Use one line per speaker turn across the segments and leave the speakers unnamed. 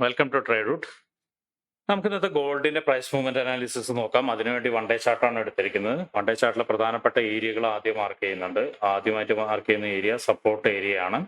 Welcome to trade root. നമുക്ക് ഇന്നത്തെ ഗോൾഡിന്റെ പ്രൈസ് മൂവ്മെന്റ് അനാലിസിസ് നോക്കാം. അതിനുവേണ്ടി വൺ ഡേ ചാർട്ടാണ് എടുത്തിരിക്കുന്നത്. വൺ ഡേ ചാർട്ടിലെ പ്രധാനപ്പെട്ട ഏരിയകൾ ആദ്യം മാർക്ക് ചെയ്യുന്നുണ്ട്. ആദ്യമായിട്ട് മാർക്ക് ചെയ്യുന്ന ഏരിയ സപ്പോർട്ട് ഏരിയ ആണ്.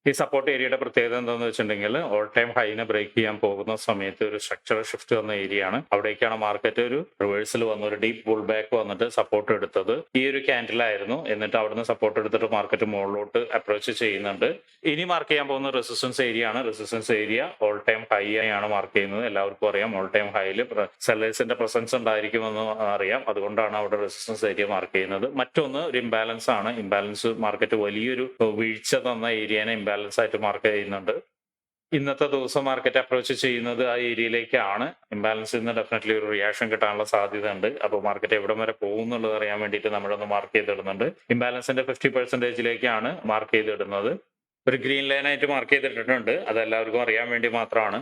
ഈ സപ്പോർട്ട് ഏരിയയുടെ പ്രത്യേകത എന്താണെന്ന് വെച്ചിട്ടുണ്ടെങ്കിൽ ഓൾ ടൈം ഹൈനെ ബ്രേക്ക് ചെയ്യാൻ പോകുന്ന സമയത്ത് ഒരു സ്ട്രക്ചറൽ ഷിഫ്റ്റ് വന്ന ഏരിയ ആണ്. അവിടേക്കാണ് മാർക്കറ്റ് ഒരു റിവേഴ്സൽ വന്ന് ഒരു ഡീപ്പ് പുൾ ബാക്ക് വന്നിട്ട് സപ്പോർട്ട് എടുത്തത് ഈ ഒരു ക്യാൻഡിലായിരുന്നു. എന്നിട്ട് അവിടുന്ന് സപ്പോർട്ട് എടുത്തിട്ട് മാർക്കറ്റ് മുകളിലോട്ട് അപ്രോച്ച് ചെയ്യുന്നുണ്ട്. ഇനി മാർക്ക് ചെയ്യാൻ പോകുന്ന റെസിസ്റ്റൻസ് ഏരിയ ആണ്. Resistance area all time high ആണ് മാർക്ക് ചെയ്യുന്നത്. എല്ലാവർക്കും അറിയാം ഓൾ ടൈം ഹൈയിൽ സെല്ലേഴ്സിന്റെ പ്രസൻസ് ഉണ്ടായിരിക്കുമെന്ന് അറിയാം. അതുകൊണ്ടാണ് അവിടെ റെസിസ്റ്റൻസ് ഏരിയ മാർക്ക് ചെയ്യുന്നത്. മറ്റൊന്ന് ഒരു ഇംബാലൻസ് ആണ്. ഇംബാലൻസ് മാർക്കറ്റ് വലിയൊരു വീഴ്ച തന്ന ഏരിയനെ ഇംബാലൻസ് ആയിട്ട് മാർക്ക് ചെയ്യുന്നുണ്ട്. ഇന്നത്തെ ദിവസം മാർക്കറ്റ് അപ്രോച്ച് ചെയ്യുന്നത് ആ ഏരിയയിലേക്കാണ്. ഇംബാലൻസിൽ നിന്ന് ഡെഫിനറ്റ്ലി ഒരു റിയാക്ഷൻ കിട്ടാനുള്ള സാധ്യത ഉണ്ട്. അപ്പോൾ മാർക്കറ്റ് എവിടെ വരെ പോകും എന്നുള്ളത് അറിയാൻ വേണ്ടിയിട്ട് നമ്മളൊന്ന് മാർക്ക് ചെയ്തിടുന്നുണ്ട്. ഇംബാലൻസിന്റെ 50% മാർക്ക് ചെയ്തിടുന്നത് ഒരു ഗ്രീൻ ലൈൻ ആയിട്ട് മാർക്ക് ചെയ്തിട്ടുണ്ട്. അത് എല്ലാവർക്കും അറിയാൻ വേണ്ടി മാത്രമാണ്.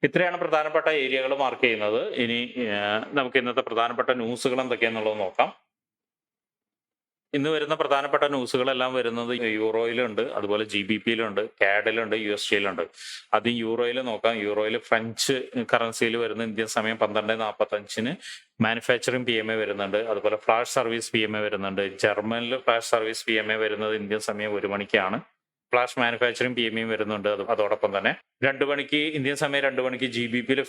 ഇത്രയാണ് പ്രധാനപ്പെട്ട ഏരിയകൾ മാർക്ക് ചെയ്യുന്നത്. ഇനി നമുക്ക് ഇന്നത്തെ പ്രധാനപ്പെട്ട ന്യൂസുകൾ എന്തൊക്കെയാണെന്നുള്ളത് നോക്കാം. ഇന്ന് വരുന്ന പ്രധാനപ്പെട്ട ന്യൂസുകളെല്ലാം വരുന്നത് യൂറോയിലുണ്ട്, അതുപോലെ GBP-യിലുണ്ട്, CAD-ലുണ്ട്, USD-യിലുണ്ട്. അത് യൂറോയിൽ നോക്കാം. യൂറോയിൽ ഫ്രഞ്ച് കറൻസിയിൽ വരുന്ന ഇന്ത്യൻ സമയം 12:45 മാനുഫാക്ചറിംഗ് PMA വരുന്നുണ്ട്. അതുപോലെ ഫ്ലാഷ് സർവീസ് PMA വരുന്നുണ്ട്. ജർമ്മനിൽ ഫ്ലാഷ് സർവീസ് PMA വരുന്നത് ഇന്ത്യൻ സമയം 1 മണിക്കാണ്. ഫ്ലാഷ് മാനുഫാക്ചറിംഗ് PMA വരുന്നുണ്ട്. അതോടൊപ്പം തന്നെ 2 മണിക്ക് ഇന്ത്യൻ സമയം 2 മണിക്ക് GBP-യിൽ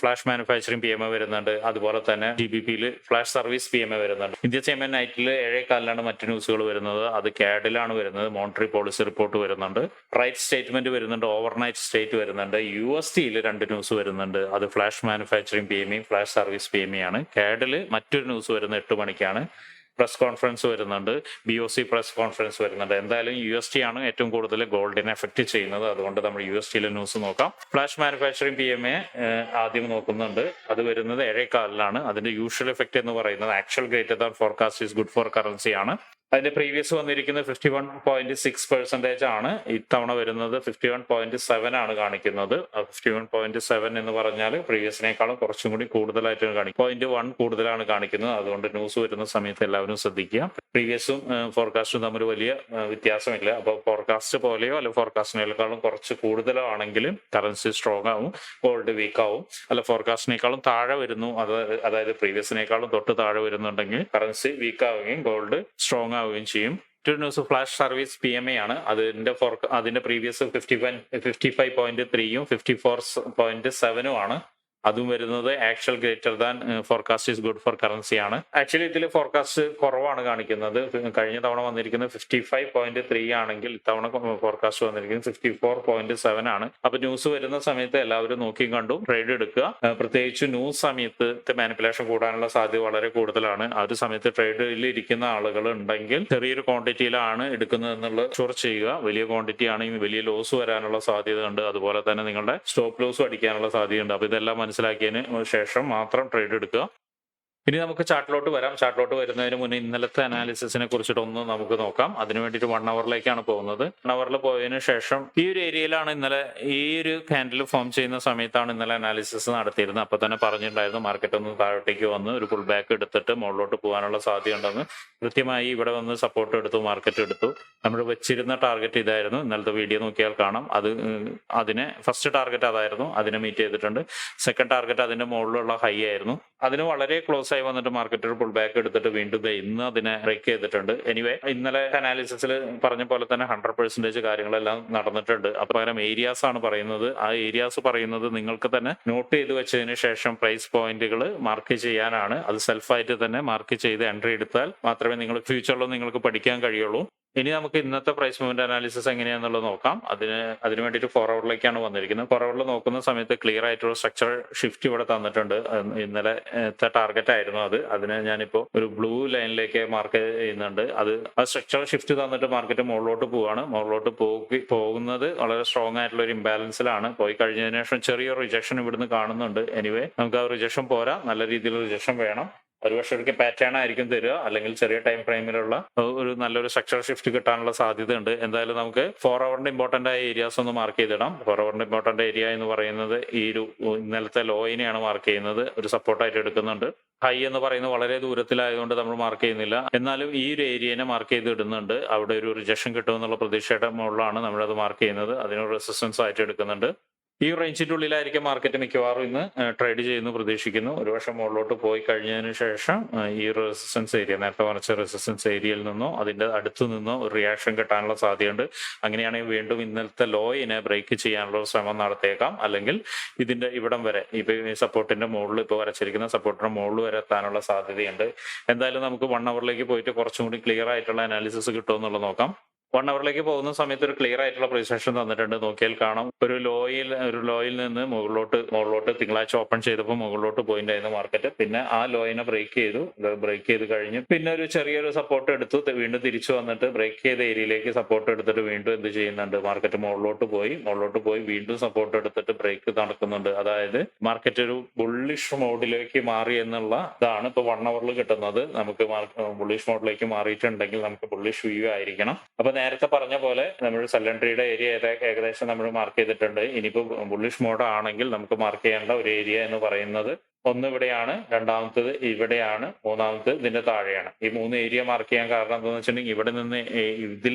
ഫ്ലാഷ് മാനുഫാക്ചറിംഗ് PMA വരുന്നുണ്ട്. അതുപോലെ തന്നെ GBP-യിൽ ഫ്ലാഷ് സർവീസ് PMA വരുന്നുണ്ട്. ഇന്ത്യൻ സമയം നൈറ്റിൽ 7:15 മറ്റു ന്യൂസുകൾ വരുന്നത്. അത് CAD-ലാണ് വരുന്നത്. മോണിറ്ററി പോളിസി റിപ്പോർട്ട് വരുന്നുണ്ട്. റൈറ്റ് സ്റ്റേറ്റ്മെന്റ് വരുന്നുണ്ട്. ഓവർനൈറ്റ് സ്റ്റേറ്റ് വരുന്നുണ്ട്. USD-യിൽ 2 ന്യൂസ് വരുന്നുണ്ട്. അത് flash manufacturing PMA flash service PMA ആണ്. CAD-ൽ മറ്റൊരു ന്യൂസ് വരുന്നത് 8 മണിക്കാണ്. പ്രസ് കോൺഫറൻസ് വരുന്നുണ്ട്. BOC പ്രസ് കോൺഫറൻസ് വരുന്നുണ്ട്. എന്തായാലും USD ആണ് ഏറ്റവും കൂടുതൽ ഗോൾഡിനെ എഫക്ട് ചെയ്യുന്നത്. അതുകൊണ്ട് നമ്മൾ USD-യിലെ ന്യൂസ് നോക്കാം. ഫ്ലാഷ് മാനുഫാക്ചറിംഗ് PMA ആദ്യം നോക്കുന്നുണ്ട്. അത് വരുന്നത് 7:15. അതിന്റെ യൂഷ്വൽ എഫക്ട് എന്ന് പറയുന്നത് actual greater than forecast is good for currency ആണ്. അതിന്റെ പ്രീവിയസ് വന്നിരിക്കുന്നത് 51.6% ആണ്. ഇത്തവണ വരുന്നത് 51.7 ആണ് കാണിക്കുന്നത്. 51.7 എന്ന് പറഞ്ഞാൽ പ്രീവിയസിനേക്കാളും കുറച്ചും കൂടി കൂടുതലായിട്ട് കാണിക്കും. 0.1 കൂടുതലാണ് കാണിക്കുന്നത്. അതുകൊണ്ട് ന്യൂസ് വരുന്ന സമയത്ത് എല്ലാവരും ശ്രദ്ധിക്കുക. പ്രീവിയസും ഫോർകാസ്റ്റും തമ്മിൽ വലിയ വ്യത്യാസമില്ല. അപ്പോൾ ഫോർകാസ്റ്റ് പോലെയോ അല്ലെങ്കിൽ ഫോർകാസ്റ്റിനേക്കാളും കുറച്ച് കൂടുതലോ ആണെങ്കിലും കറൻസി സ്ട്രോങ് ആവും, ഗോൾഡ് വീക്ക് ആവും. അല്ല ഫോർകാസ്റ്റിനേക്കാളും താഴെ വരുന്നു, അതായത് പ്രീവിയസിനേക്കാളും തൊട്ട് താഴെ വരുന്നുണ്ടെങ്കിൽ കറൻസി വീക്ക് ആവുകയും ഗോൾഡ് സ്ട്രോങ് ആവുകയും ചെയ്യും. മറ്റൊരു ന്യൂസ് ഫ്ലാഷ് സർവീസ് PMA ആണ്. അതിന്റെ പ്രീവിയസ് 55.3 54.7 ആണ്. അതും വരുന്നത് actual greater than forecast is good for currency ആണ്. ആക്ച്വലി ഇതിൽ ഫോർകാസ്റ്റ് കുറവാണ് കാണിക്കുന്നത്. കഴിഞ്ഞ തവണ വന്നിരിക്കുന്നത് 55.3 ആണെങ്കിൽ ഇത്തവണ ഫോർകാസ്റ്റ് വന്നിരിക്കുന്നത് 54.7 ആണ്. അപ്പൊ ന്യൂസ് വരുന്ന സമയത്ത് എല്ലാവരും നോക്കിയും കണ്ടും ട്രേഡ് എടുക്കുക. പ്രത്യേകിച്ച് ന്യൂസ് സമയത്ത് മാനിപ്പുലേഷൻ കൂടാനുള്ള സാധ്യത വളരെ കൂടുതലാണ്. ആ ഒരു സമയത്ത് ട്രേഡിൽ ഇരിക്കുന്ന ആളുകൾ ഉണ്ടെങ്കിൽ ചെറിയൊരു ക്വാണ്ടിറ്റിയിലാണ് എടുക്കുന്നത് എന്നുള്ളത് ഷുവർ ചെയ്യുക. വലിയ ക്വാണ്ടിറ്റി ആണെങ്കിൽ വലിയ ലോസ് വരാനുള്ള സാധ്യത ഉണ്ട്. അതുപോലെ തന്നെ നിങ്ങളുടെ സ്റ്റോപ്പ് ലോസും അടിക്കാനുള്ള സാധ്യതയുണ്ട്. അപ്പൊ ഇതെല്ലാം മനസ്സിലാക്കിയതിന് ശേഷം മാത്രം ട്രേഡ് എടുക്കുക. ഇനി നമുക്ക് ചാർട്ടിലോട്ട് വരാം. ചാർട്ടിലോട്ട് വരുന്നതിന് മുന്നേ ഇന്നലത്തെ അനാലിസിസിനെ കുറിച്ചിട്ടൊന്ന് നമുക്ക് നോക്കാം. അതിനു വേണ്ടിയിട്ട് 1 അവറിലേക്കാണ് പോകുന്നത്. 1 അവറിൽ പോയതിനു ശേഷം ഈ ഒരു ഏരിയയിലാണ് ഇന്നലെ ഈ ഒരു ക്യാൻഡിൽ ഫോം ചെയ്യുന്ന സമയത്താണ് ഇന്നലെ അനാലിസിസ് നടത്തിയിരുന്നത്. അപ്പൊ തന്നെ പറഞ്ഞിട്ടുണ്ടായിരുന്നു മാർക്കറ്റ് ഒന്ന് താഴോട്ടേക്ക് വന്ന് ഒരു പുൾ ബാക്ക് എടുത്തിട്ട് മുകളിലോട്ട് പോകാനുള്ള സാധ്യത ഉണ്ടെന്ന്. കൃത്യമായി ഇവിടെ വന്ന് സപ്പോർട്ട് എടുത്തു, മാർക്കറ്റ് എടുത്തു. നമ്മൾ വെച്ചിരുന്ന ടാർഗറ്റ് ഇതായിരുന്നു. ഇന്നലത്തെ വീഡിയോ നോക്കിയാൽ കാണാം. അതിനെ ഫസ്റ്റ് ടാർഗറ്റ് അതായിരുന്നു. അതിനെ മീറ്റ് ചെയ്തിട്ടുണ്ട്. സെക്കൻഡ് ടാർഗറ്റ് അതിന്റെ മുകളിലുള്ള ഹൈ ആയിരുന്നു. അതിന് വളരെ ക്ലോസ് ആയി വന്നിട്ട് മാർക്കറ്റ് ഒരു പുൾ ബാക്ക് എടുത്തിട്ട് വീണ്ടും ഇന്ന് അതിനെ ബ്രേക്ക് ചെയ്തിട്ടുണ്ട്. എനിവേ ഇന്നലെ അനാലിസിസിൽ പറഞ്ഞ പോലെ തന്നെ 100% കാര്യങ്ങളെല്ലാം നടന്നിട്ടുണ്ട്. അപ്പൊ പകരം ഏരിയാസ് ആണ് പറയുന്നത്. ആ ഏരിയാസ് പറയുന്നത് നിങ്ങൾക്ക് തന്നെ നോട്ട് ചെയ്ത് വെച്ചതിന് ശേഷം പ്രൈസ് പോയിന്റുകൾ മാർക്ക് ചെയ്യാനാണ്. അത് സെൽഫായിട്ട് തന്നെ മാർക്ക് ചെയ്ത് എൻട്രി എടുത്താൽ മാത്രമേ നിങ്ങൾ ഫ്യൂച്ചറിൽ നിങ്ങൾക്ക് പഠിക്കാൻ കഴിയുള്ളൂ. ഇനി നമുക്ക് ഇന്നത്തെ പ്രൈസ് മൂവ്മെന്റ് അനാലിസിസ് എങ്ങനെയാണെന്നുള്ളത് നോക്കാം. അതിന് വേണ്ടിയിട്ട് 4 അവറിലേക്കാണ് വന്നിരിക്കുന്നത്. 4 അവറിൽ നോക്കുന്ന സമയത്ത് ക്ലിയർ ആയിട്ടുള്ള സ്ട്രക്ചർ ഷിഫ്റ്റ് ഇവിടെ തന്നിട്ടുണ്ട്. ഇന്നലത്തെ ടാർഗറ്റ് ആയിരുന്നു അതിനെ ഞാനിപ്പോ ഒരു ബ്ലൂ ലൈനിലേക്ക് മാർക്ക് ചെയ്യുന്നുണ്ട്. ആ സ്ട്രക്ചർ ഷിഫ്റ്റ് തന്നിട്ട് മാർക്കറ്റ് മുകളിലോട്ട് പോവാണ്. മുകളിലോട്ട് പോകുന്നത് വളരെ സ്ട്രോങ് ആയിട്ടുള്ള ഒരു ഇംബാലൻസിലാണ്. പോയി കഴിഞ്ഞതിന് ശേഷം ചെറിയൊരു റിജക്ഷൻ ഇവിടുന്ന് കാണുന്നുണ്ട്. എനിവേ നമുക്ക് ആ റിജക്ഷൻ പോരാ, നല്ല രീതിയിലുള്ള റിജക്ഷൻ വേണം. ഒരുപക്ഷെ ഒരിക്കൽ പാറ്റേൺ ആയിരിക്കും തരിക, അല്ലെങ്കിൽ ചെറിയ ടൈം ഫ്രെയിമിലുള്ള ഒരു നല്ലൊരു സ്ട്രക്ചർ ഷിഫ്റ്റ് കിട്ടാനുള്ള സാധ്യത ഉണ്ട്. എന്തായാലും നമുക്ക് 4 അവറിന്റെ ഇമ്പോർട്ടന്റ് ആയ ഏരിയാസ് ഒന്ന് മാർക്ക് ചെയ്തിടാം. 4 അവറിന്റെ ഇമ്പോർട്ടന്റ് ഏരിയ എന്ന് പറയുന്നത് ഈ ഒരു ഇന്നലത്തെ ലോയിനെയാണ് മാർക്ക് ചെയ്യുന്നത്. ഒരു സപ്പോർട്ടായിട്ട് എടുക്കുന്നുണ്ട്. ഹൈ എന്ന് പറയുന്നത് വളരെ ദൂരത്തിലായതുകൊണ്ട് നമ്മൾ മാർക്ക് ചെയ്യുന്നില്ല. എന്നാലും ഈ ഒരു ഏരിയനെ മാർക്ക് ചെയ്ത് ഇടുന്നുണ്ട്. അവിടെ ഒരു റിജക്ഷൻ കിട്ടുമെന്നുള്ള പ്രതീക്ഷയുടെ മുകളിലാണ് നമ്മളത് മാർക്ക് ചെയ്യുന്നത്. അതിനൊരു റെസിസ്റ്റൻസ് ആയിട്ട് എടുക്കുന്നുണ്ട്. ഈ റേഞ്ചിന്റെ ഉള്ളിലായിരിക്കും മാർക്കറ്റ് മിക്കവാറും ഇന്ന് ട്രേഡ് ചെയ്യുന്നു പ്രതീക്ഷിക്കുന്നു. ഒരുപക്ഷെ മുകളിലോട്ട് പോയി കഴിഞ്ഞതിന് ശേഷം ഈ റെസിസ്റ്റൻസ് ഏരിയ, നേരത്തെ പറഞ്ഞ റെസിസ്റ്റൻസ് ഏരിയയിൽ നിന്നോ അതിന്റെ അടുത്ത് നിന്നോ ഒരു റിയാക്ഷൻ കിട്ടാനുള്ള സാധ്യതയുണ്ട്. അങ്ങനെയാണെങ്കിൽ വീണ്ടും ഇന്നലത്തെ ലോയിനെ ബ്രേക്ക് ചെയ്യാനുള്ള ഒരു ശ്രമം നടത്തിയേക്കാം. അല്ലെങ്കിൽ ഇതിന്റെ ഇവിടം വരെ ഇപ്പൊ ഈ സപ്പോർട്ടിന്റെ മുകളിൽ ഇപ്പോൾ വരച്ചിരിക്കുന്ന സപ്പോർട്ടിന്റെ മുകളിൽ വരെ എത്താനുള്ള സാധ്യതയുണ്ട്. എന്തായാലും നമുക്ക് 1 അവറിലേക്ക് പോയിട്ട് കുറച്ചും കൂടി ക്ലിയർ ആയിട്ടുള്ള അനാലിസിസ് കിട്ടുമെന്നുള്ളത് നോക്കാം. 1 അവറിലേക്ക് പോകുന്ന സമയത്ത് ഒരു ക്ലിയർ ആയിട്ടുള്ള പ്രിസെഷൻ തന്നിട്ടുണ്ട്. നോക്കിയാൽ കാണാം ഒരു ലോയിൽ നിന്ന് മുകളിലോട്ട് തിങ്കളാഴ്ച ഓപ്പൺ ചെയ്തപ്പോൾ മുകളിലോട്ട് പോയിന്റ് ആയിരുന്നു മാർക്കറ്റ്. പിന്നെ ആ ലോയിനെ ബ്രേക്ക് ചെയ്ത് കഴിഞ്ഞ് പിന്നെ ഒരു ചെറിയൊരു സപ്പോർട്ട് എടുത്തു, വീണ്ടും തിരിച്ചു വന്നിട്ട് ബ്രേക്ക് ചെയ്ത ഏരിയയിലേക്ക് സപ്പോർട്ട് എടുത്തിട്ട് വീണ്ടും എന്ത് ചെയ്യുന്നുണ്ട്, മാർക്കറ്റ് മുകളിലോട്ട് പോയി വീണ്ടും സപ്പോർട്ട് എടുത്തിട്ട് ബ്രേക്ക് നടക്കുന്നുണ്ട്. അതായത് മാർക്കറ്റ് ഒരു ബുള്ളിഷ് മോഡിലേക്ക് മാറി എന്നുള്ള ഇതാണ് ഇപ്പൊ 1 അവറിൽ കിട്ടുന്നത്. നമുക്ക് ബുള്ളിഷ് മോഡിലേക്ക് മാറിയിട്ടുണ്ടെങ്കിൽ നമുക്ക് ബുള്ളിഷ് വ്യൂ ആയിരിക്കണം. അപ്പൊ നേരത്തെ പറഞ്ഞ പോലെ നമ്മൾ സെല്ലൻട്രിയുടെ ഏരിയ ഏകദേശം നമ്മൾ മാർക്ക് ചെയ്തിട്ടുണ്ട്. ഇനിയിപ്പോ ബുള്ളിഷ് മോഡ് ആണെങ്കിൽ നമുക്ക് മാർക്ക് ചെയ്യേണ്ട ഒരു ഏരിയ എന്ന് പറയുന്നത് ഒന്ന് ഇവിടെയാണ്, രണ്ടാമത്തത് ഇവിടെയാണ്, മൂന്നാമത്തത് ഇതിന്റെ താഴെയാണ്. ഈ 3 ഏരിയ മാർക്ക് ചെയ്യാൻ കാരണം എന്താണെന്ന് വെച്ചിട്ടുണ്ടെങ്കിൽ ഇവിടെ നിന്ന്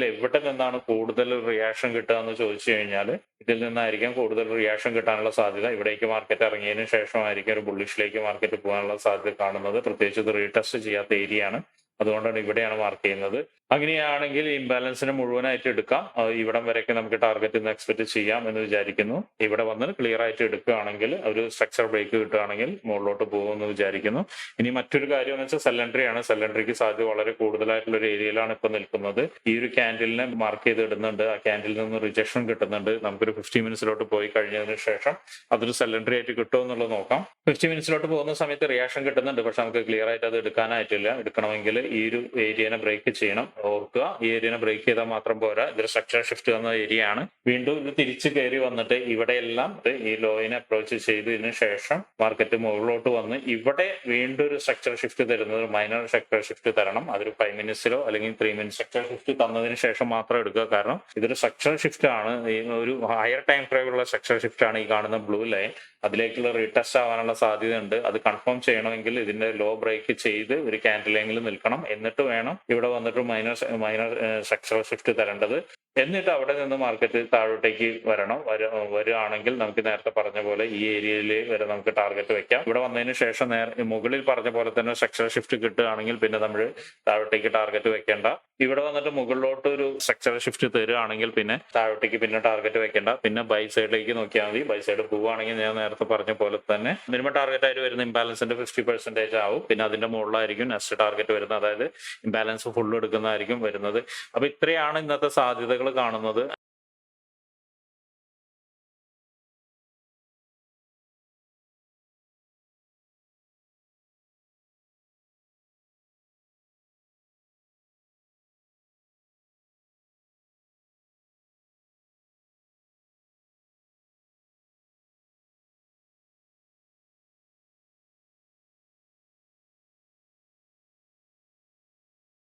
എവിടെ നിന്നാണ് കൂടുതൽ റിയാക്ഷൻ കിട്ടുക എന്ന് ചോദിച്ചു കഴിഞ്ഞാൽ ഇതിൽ നിന്നായിരിക്കും കൂടുതൽ റിയാക്ഷൻ കിട്ടാനുള്ള സാധ്യത. ഇവിടേക്ക് മാർക്കറ്റ് ഇറങ്ങിയതിനു ശേഷമായിരിക്കും ഒരു ബുള്ളിഷിലേക്ക് മാർക്കറ്റ് പോകാനുള്ള സാധ്യത കാണുന്നത്. പ്രത്യേകിച്ച് ഇത് റീടെസ്റ്റ് ചെയ്യാത്ത ഏരിയ ആണ്, അതുകൊണ്ടാണ് ഇവിടെയാണ് മാർക്ക് ചെയ്യുന്നത്. അങ്ങനെയാണെങ്കിൽ ഇംബാലൻസിനെ മുഴുവനായിട്ട് എടുക്കാം. ഇവിടം വരെയൊക്കെ നമുക്ക് ടാർഗറ്റ് ഇന്ന് എക്സ്പെക്ട് ചെയ്യാം എന്ന് വിചാരിക്കുന്നു. ഇവിടെ വന്ന് ക്ലിയർ ആയിട്ട് എടുക്കുകയാണെങ്കിൽ ഒരു സ്ട്രക്ചർ ബ്രേക്ക് കിട്ടുകയാണെങ്കിൽ മുകളിലോട്ട് പോകുമെന്ന് വിചാരിക്കുന്നു. ഇനി മറ്റൊരു കാര്യം എന്ന് വെച്ചാൽ സെല്ലൻട്രിയാണ്. സെല്ലൻട്രിക്ക് സാധ്യത വളരെ കൂടുതലായിട്ടുള്ള ഒരു ഏരിയയിലാണ് ഇപ്പൊ നിൽക്കുന്നത്. ഈ ഒരു ക്യാൻഡിലിനെ മാർക്ക് ചെയ്ത് ഇടുന്നുണ്ട്. ആ ക്യാൻഡിലിൽ നിന്ന് റിജക്ഷൻ കിട്ടുന്നുണ്ട്. നമുക്കൊരു 50 മിനിറ്റ്സിലോട്ട് പോയി കഴിഞ്ഞതിന് ശേഷം അതൊരു സെല്ലൻട്രി ആയിട്ട് കിട്ടുമോ എന്നുള്ളത് നോക്കാം. 50 മിനിറ്റ്സിലോട്ട് പോകുന്ന സമയത്ത് റിയാക്ഷൻ കിട്ടുന്നുണ്ട്, പക്ഷെ നമുക്ക് ക്ലിയർ ആയിട്ട് അത് എടുക്കാനായിട്ടില്ല. എടുക്കണമെങ്കിൽ ഈ ഒരു ഏരിയനെ ബ്രേക്ക് ചെയ്യണം. ഓർക്കുക, ഈ ഏരിയനെ ബ്രേക്ക് ചെയ്താൽ മാത്രം പോരാ. ഇതൊരു സ്ട്രക്ചർ ഷിഫ്റ്റ് എന്ന ഏരിയ ആണ്. വീണ്ടും ഇത് തിരിച്ച് കയറി വന്നിട്ട് ഇവിടെയെല്ലാം ഈ ലോയിനെ അപ്രോച്ച് ചെയ്തതിന് ശേഷം മാർക്കറ്റ് മുകളിലോട്ട് വന്ന് ഇവിടെ വീണ്ടും ഒരു സ്ട്രക്ചർ ഷിഫ്റ്റ് തരുന്നത് മൈനർ സ്ട്രക്ചർ ഷിഫ്റ്റ് തരണം. അതൊരു 5 മിനിറ്റ്സിലോ അല്ലെങ്കിൽ 3 മിനിറ്റ് സ്ട്രക്ചർ ഷിഫ്റ്റ് തന്നതിന് ശേഷം മാത്രം എടുക്കുക. കാരണം ഇതൊരു സ്ട്രക്ചർ ഷിഫ്റ്റ് ആണ്, ഒരു ഹയർ ടൈം ഫ്രെയിമുള്ള സ്ട്രക്ചർ ഷിഫ്റ്റ് ആണ് ഈ കാണുന്ന ബ്ലൂ ലൈൻ. അതിലേക്കുള്ള റീടെസ്റ്റ് ആവാനുള്ള സാധ്യതയുണ്ട്. അത് കൺഫേം ചെയ്യണമെങ്കിൽ ഇതിന്റെ ലോ ബ്രേക്ക് ചെയ്ത് ഒരു ക്യാൻഡിലെങ്കിലും നിൽക്കണം. എന്നിട്ട് വേണം ഇവിടെ വന്നിട്ട് മൈനർ സ്ട്രക്ചറൽ ഷിഫ്റ്റ് തരേണ്ടത്. എന്നിട്ട് അവിടെ നിന്ന് മാർക്കറ്റ് താഴോട്ടേക്ക് വരികയാണെങ്കിൽ നമുക്ക് നേരത്തെ പറഞ്ഞ പോലെ ഈ ഏരിയയിൽ വരെ നമുക്ക് ടാർഗറ്റ് വെക്കാം. ഇവിടെ വന്നതിന് ശേഷം മുകളിൽ പറഞ്ഞ പോലെ തന്നെ സ്ട്രക്ചറൽ ഷിഫ്റ്റ് കിട്ടുകയാണെങ്കിൽ പിന്നെ നമ്മൾ താഴോട്ടേക്ക് ടാർഗറ്റ് വെക്കേണ്ട. ഇവിടെ വന്നിട്ട് മുകളിലോട്ട് ഒരു സ്ട്രക്ചറൽ ഷിഫ്റ്റ് തരുകയാണെങ്കിൽ പിന്നെ താഴോട്ടേക്ക് പിന്നെ ടാർഗറ്റ് വെക്കേണ്ട. പിന്നെ ബൈ സൈഡിലേക്ക് നോക്കിയാൽ മതി. ബൈ സൈഡ് പോവുകയാണെങ്കിൽ ഞാൻ നേരത്തെ പറഞ്ഞ പോലെ തന്നെ മിനിമം ടാർഗറ്റ് ആയിട്ട് വരുന്ന ഇംബാലൻസിന്റെ 50% ആവും. പിന്നെ അതിന്റെ മുകളിലായിരിക്കും നെക്സ്റ്റ് ടാർഗറ്റ് വരുന്നത്. അതായത് ഇംബാലൻസ് ഫുൾ എടുക്കുന്നതായിരിക്കും വരുന്നത്. അപ്പൊ ഇത്രയാണ് ഇന്നത്തെ സാധ്യതകൾ കാണുന്നത്.